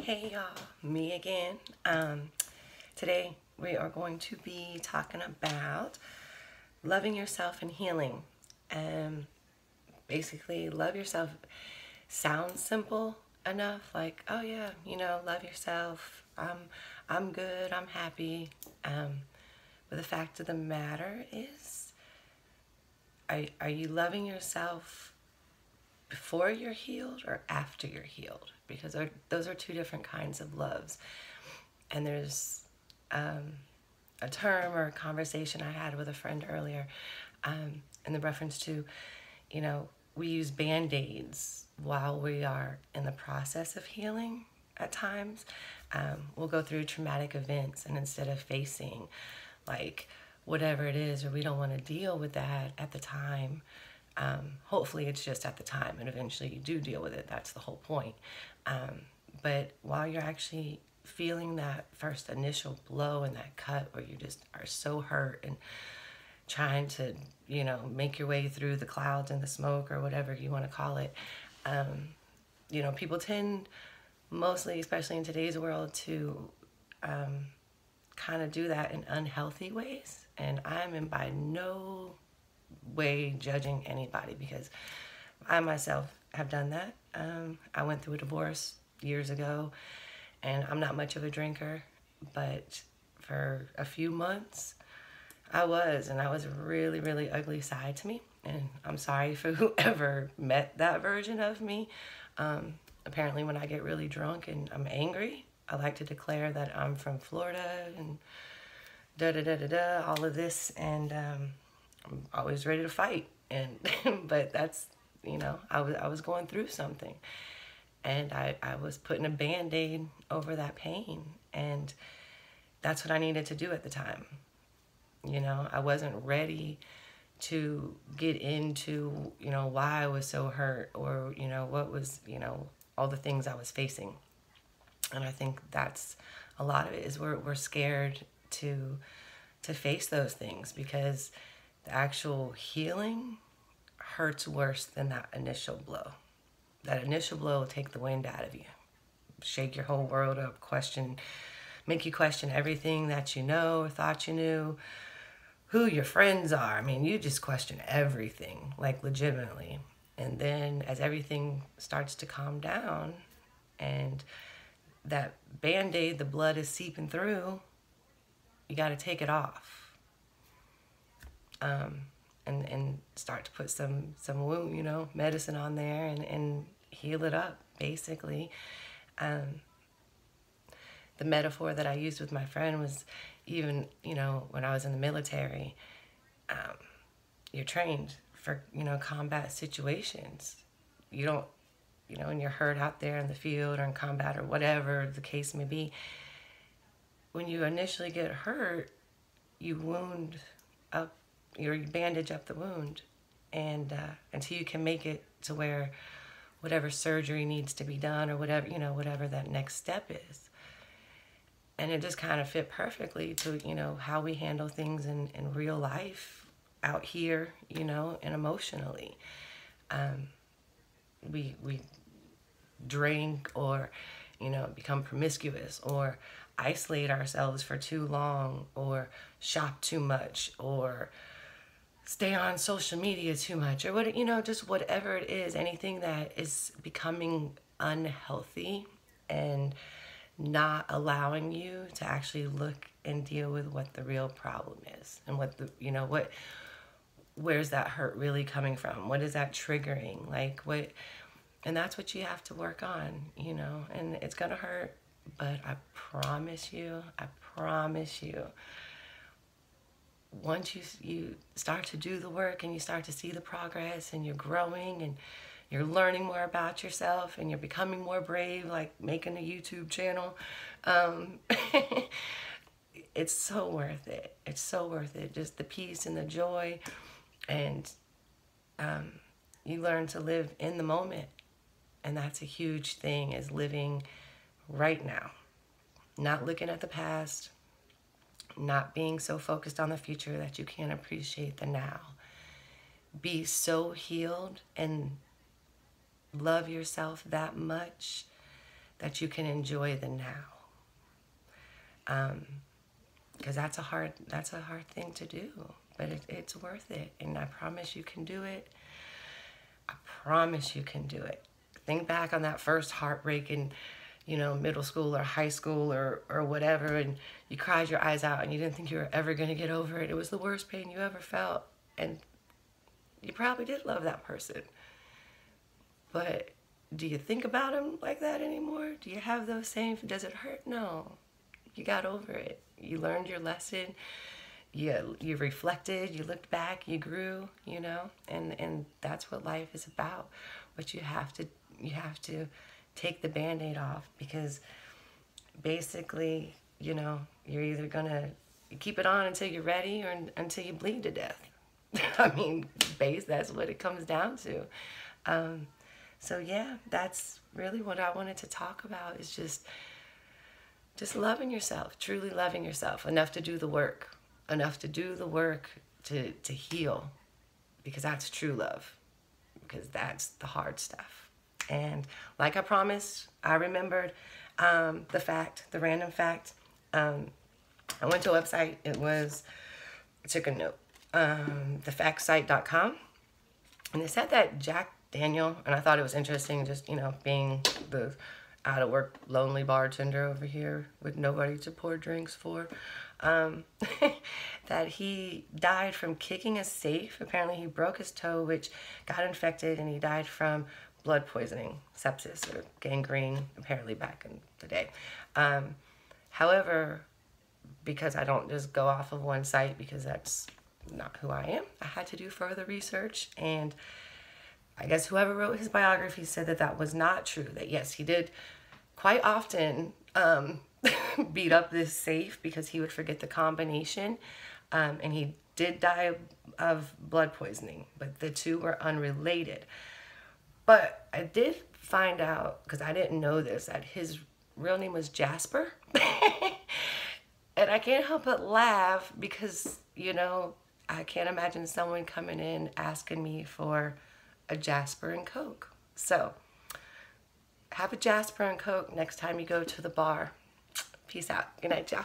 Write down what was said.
Hey y'all, me again. Today we are going to be talking about loving yourself and healing. Basically, love yourself sounds simple enough, like, oh yeah, love yourself. I'm good, I'm happy. But the fact of the matter is, are you loving yourself before you're healed or after you're healed? Because those are two different kinds of loves. And there's a term or a conversation I had with a friend earlier in the reference to, we use band-aids while we are in the process of healing at times. We'll go through traumatic events, and instead of facing like whatever it is, or we don't want to deal with that at the time, hopefully it's just at the time, and eventually you do deal with it. That's the whole point. But while you're actually feeling that first initial blow and that cut where you just are so hurt and trying to, make your way through the clouds and the smoke or whatever you want to call it, people tend, mostly, especially in today's world, to kind of do that in unhealthy ways. And I'm in by no way judging anybody, because I myself have done that. I went through a divorce years ago, and I'm not much of a drinker, but for a few months I was a really, really ugly side to me. And I'm sorry for whoever met that version of me. Apparently when I get really drunk and I'm angry, I like to declare that I'm from Florida and da-da-da-da-da, all of this, and I'm always ready to fight. And but that's, I was going through something, and I was putting a band-aid over that pain, and that's what I needed to do at the time. I wasn't ready to get into, why I was so hurt, or, what was, all the things I was facing. And I think that's a lot of it, is we're scared to face those things, because the actual healing hurts worse than that initial blow. That initial blow will take the wind out of you, shake your whole world up, make you question everything that you know or thought you knew, who your friends are. I mean, you just question everything, like legitimately. And then as everything starts to calm down and that band-aid, the blood is seeping through, you got to take it off. And start to put some wound, medicine on there, and heal it up, basically. The metaphor that I used with my friend was, even, when I was in the military, you're trained for, combat situations. You don't, when you're hurt out there in the field or in combat or whatever the case may be, when you initially get hurt, you bandage up the wound, and until you can make it to where whatever surgery needs to be done, or whatever that next step is. And it just kind of fit perfectly to, how we handle things in real life out here, and emotionally. We drink, or, become promiscuous, or isolate ourselves for too long, or shop too much, or stay on social media too much, or just whatever it is, anything that is becoming unhealthy and not allowing you to actually look and deal with what the real problem is, and where's that hurt really coming from? What is that triggering? And that's what you have to work on, and it's gonna hurt, but I promise you, once you start to do the work, and you start to see the progress, and you're growing, and you're learning more about yourself, and you're becoming more brave, like making a YouTube channel, it's so worth it. It's so worth it. Just the peace and the joy, and you learn to live in the moment. And that's a huge thing, is living right now. Not looking at the past, not being so focused on the future that you can't appreciate the now. Be so healed and love yourself that much that you can enjoy the now. Because that's a hard thing to do, but it's worth it, and I promise you can do it. I promise you can do it. Think back on that first heartbreak in, you know, middle school or high school or whatever, and you cried your eyes out and you didn't think you were ever going to get over it. It was the worst pain you ever felt, and you probably did love that person. But do you think about him like that anymore? Do you have those same, does it hurt? No. You got over it. You learned your lesson. You reflected, you looked back, you grew, you know, and that's what life is about. But you have to take the Band-Aid off, because basically, you know, you're either gonna keep it on until you're ready or until you bleed to death. I mean, that's what it comes down to. So yeah, that's really what I wanted to talk about, is just loving yourself, truly loving yourself, enough to do the work, to heal, because that's true love, because that's the hard stuff. And like I promised, I remembered the random fact. I went to a website, I took a note, thefactsite.com, and it said that Jack Daniel, and I thought it was interesting, just, you know, being the out-of-work lonely bartender over here with nobody to pour drinks for, that he died from kicking a safe. Apparently he broke his toe, which got infected, and he died from blood poisoning, sepsis, or gangrene, apparently back in the day. However, because I don't just go off of one site, because that's not who I am, I had to do further research, and I guess whoever wrote his biography said that that was not true, that yes, he did quite often beat up this safe because he would forget the combination, and he did die of blood poisoning, but the two were unrelated. But I did find out, because I didn't know this, that his real name was Jasper. And I can't help but laugh because, you know, I can't imagine someone coming in asking me for a Jasper and Coke. So have a Jasper and Coke next time you go to the bar. Peace out. Good night, y'all.